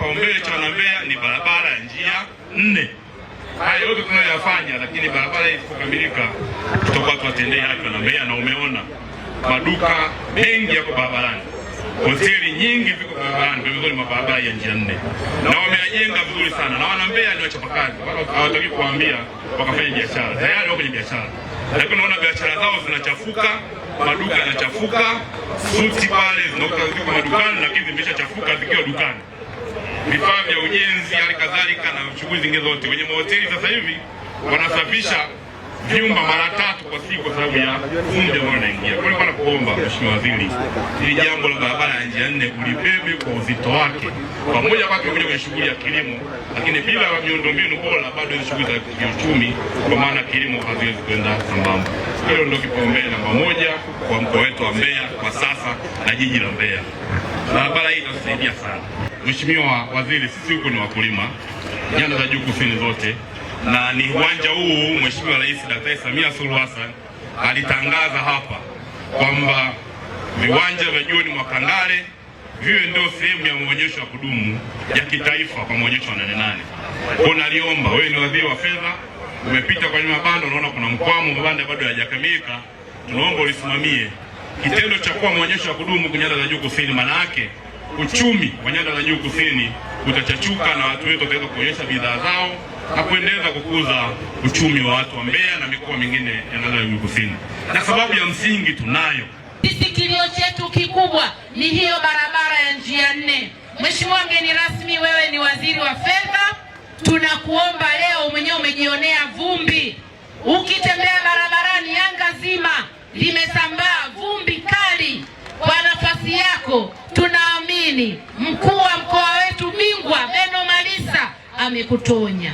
kipaumbele cha wanambeya ni barabara ya njia 4. Haya yote tunayoyafanya, lakini barabara hii isipokamilika tutakuwa tuwatendee haki wanambeya, na umeona maduka mengi yako barabarani, hoteli nyingi ziko barabarani pembezoni mwa barabara ya njia 4, na wamejenga vizuri sana, na wanambeya ni wachapakazi, wala hawataki kuambia wakafanya biashara, tayari wako kwenye biashara, lakini unaona biashara zao zinachafuka, maduka yanachafuka, suti pale ziko madukani lakini zimeshachafuka zikiwa dukani, vifaa vya ujenzi hali kadhalika na shughuli zingine zote. Kwenye mahoteli sasa hivi wanasafisha vyumba mara 3 kwa siku kwa sababu ya vumbi ambao wanaingia. Kwa hiyo kuomba Mheshimiwa Waziri, hili jambo la barabara ya njia 4 ulibebe kwa uzito wake, pamoja kwake kuja kwenye shughuli ya kilimo, lakini bila miundombinu bora bado hizo shughuli za kiuchumi, kwa maana kilimo haziwezi kwenda sambamba. Hilo ndio kipaumbele namba 1 kwa mkoa wetu wa Mbeya kwa sasa na jiji la Mbeya. Barabara hii itasaidia sana. Mheshimiwa Waziri, sisi huko ni wakulima nyanda za juu kusini zote, na ni uwanja huu Mheshimiwa Rais Daktari Samia Suluhu Hassan alitangaza hapa kwamba viwanja vya John Mwakangale viwe ndio sehemu ya maonyesho ya kudumu ya kitaifa kwa maonyesho ya 88. Kwa naliomba wewe, ni waziri wa fedha, umepita kwenye mabanda, unaona kuna mkwamo, mabanda bado hayajakamilika, tunaomba ulisimamie kitendo cha kuwa maonyesho ya kudumu kwa nyanda za juu kusini. Maana yake uchumi wa nyanda za juu kusini utachachuka na watu wetu wataweza kuonyesha bidhaa zao na kuendeleza kukuza uchumi wa watu wa Mbeya na mikoa mingine ya nyanda za juu kusini. Na sababu ya msingi tunayo sisi, kilio chetu kikubwa ni hiyo barabara ya njia 4. Mheshimiwa mgeni rasmi, wewe ni waziri wa fedha, tunakuomba leo, mwenyewe umejionea vumbi, ukitembea barabarani Yanga zima limesambaa vumbi kali. Kwa nafasi yako tunaamini mkuu wa mkoa wetu bingwa Beno Malisa amekutonya,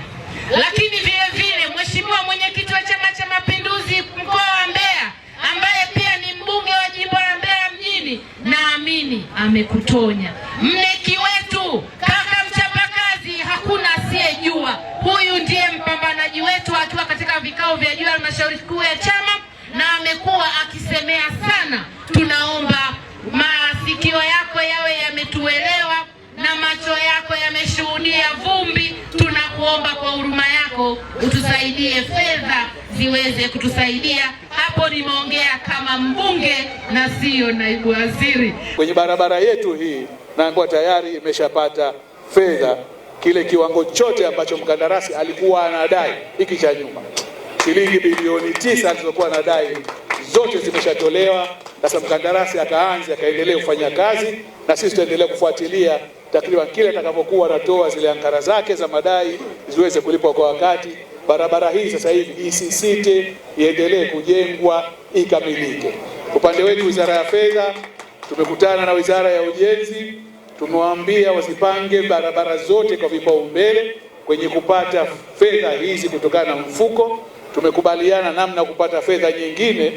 lakini vile vile Mheshimiwa mwenyekiti wa Chama cha Mapinduzi mkoa wa Mbeya ambaye pia ni mbunge wa jimbo la Mbeya mjini, naamini amekutonya. Mneki wetu kaka mchapakazi, hakuna asiyejua, huyu ndiye mpambanaji wetu akiwa katika vikao vya juu ya halmashauri kuu ya chama, na amekuwa akisemea sana. Tunaomba masikio yako yawe yametuelewa na macho yako yameshuhudia vumbi. Tunakuomba kwa huruma yako utusaidie, fedha ziweze kutusaidia. Hapo nimeongea kama mbunge na sio naibu waziri. Kwenye barabara yetu hii Nangwa tayari imeshapata fedha, kile kiwango chote ambacho mkandarasi alikuwa anadai hiki cha nyuma, shilingi bilioni 9 alizokuwa anadai zote zimeshatolewa. Sasa mkandarasi akaendelea kufanya kazi, na sisi tutaendelea kufuatilia takriban kile atakapokuwa anatoa zile ankara zake za madai ziweze kulipwa kwa wakati. Barabara hii sasa hivi isisite, iendelee kujengwa, ikamilike. Upande wetu Wizara ya Fedha tumekutana na Wizara ya Ujenzi, tumewaambia wasipange barabara zote kwa vipaumbele kwenye kupata fedha hizi kutokana na mfuko. Tumekubaliana namna kupata fedha nyingine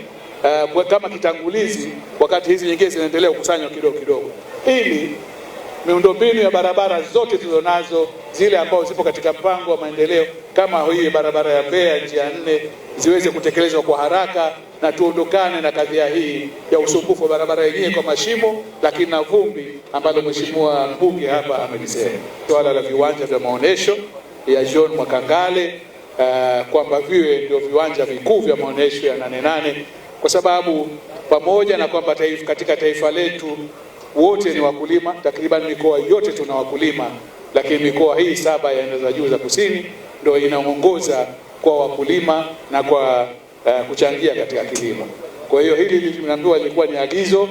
kama kitangulizi, wakati hizi nyingine zinaendelea kukusanywa kidogo kidogo, ili miundombinu ya barabara zote tulizonazo, zile ambazo zipo katika mpango wa maendeleo kama hii barabara ya Mbeya njia 4 ziweze kutekelezwa kwa haraka, na tuondokane na kadhia hii ya usumbufu wa barabara yenyewe kwa mashimo lakini na vumbi ambalo Mheshimiwa mbunge hapa amelisema. Swala la viwanja vya maonesho ya John Mwakangale kwamba viwe ndio viwanja vikuu vya maonesho ya 88, kwa sababu pamoja na kwamba katika taifa letu wote ni wakulima, takriban mikoa yote tuna wakulima, lakini mikoa hii 7 ya nyanda za juu za kusini ndio inaongoza kwa wakulima na kwa kuchangia katika kilimo. Kwa hiyo hili tunaambiwa ilikuwa ni agizo